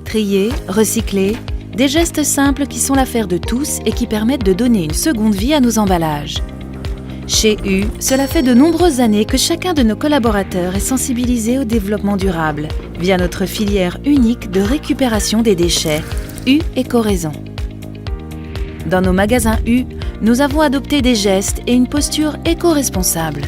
Trier, recycler, des gestes simples qui sont l'affaire de tous et qui permettent de donner une seconde vie à nos emballages. Chez U, cela fait de nombreuses années que chacun de nos collaborateurs est sensibilisé au développement durable via notre filière unique de récupération des déchets, U Éco-Raison. Dans nos magasins U, nous avons adopté des gestes et une posture éco-responsable.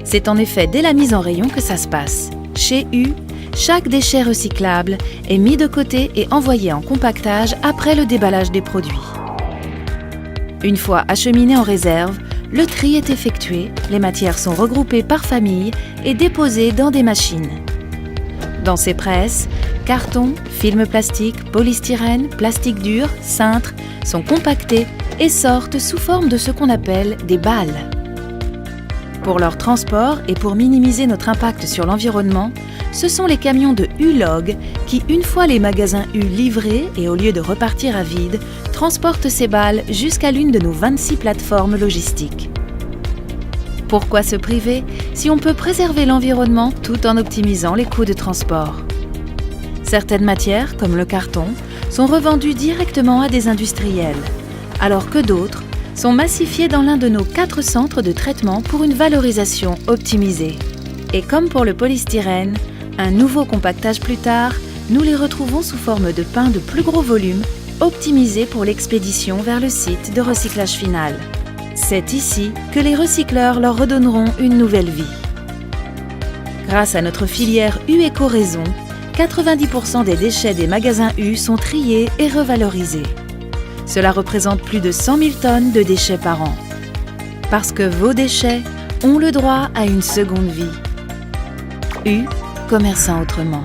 C'est en effet dès la mise en rayon que ça se passe. Chez U, chaque déchet recyclable est mis de côté et envoyé en compactage après le déballage des produits. Une fois acheminé en réserve, le tri est effectué, les matières sont regroupées par famille et déposées dans des machines. Dans ces presses, carton, film plastique, polystyrène, plastique dur, cintre sont compactés et sortent sous forme de ce qu'on appelle des balles. Pour leur transport et pour minimiser notre impact sur l'environnement, ce sont les camions de U-Log qui, une fois les magasins U livrés et au lieu de repartir à vide, transportent ces balles jusqu'à l'une de nos 26 plateformes logistiques. Pourquoi se priver si on peut préserver l'environnement tout en optimisant les coûts de transport? Certaines matières, comme le carton, sont revendues directement à des industriels, alors que d'autres sont massifiées dans l'un de nos 4 centres de traitement pour une valorisation optimisée. Et comme pour le polystyrène, un nouveau compactage plus tard, nous les retrouvons sous forme de pain de plus gros volume, optimisés pour l'expédition vers le site de recyclage final. C'est ici que les recycleurs leur redonneront une nouvelle vie. Grâce à notre filière U Éco-Raison, 90% des déchets des magasins U sont triés et revalorisés. Cela représente plus de 100 000 tonnes de déchets par an. Parce que vos déchets ont le droit à une seconde vie. U, commerçant autrement.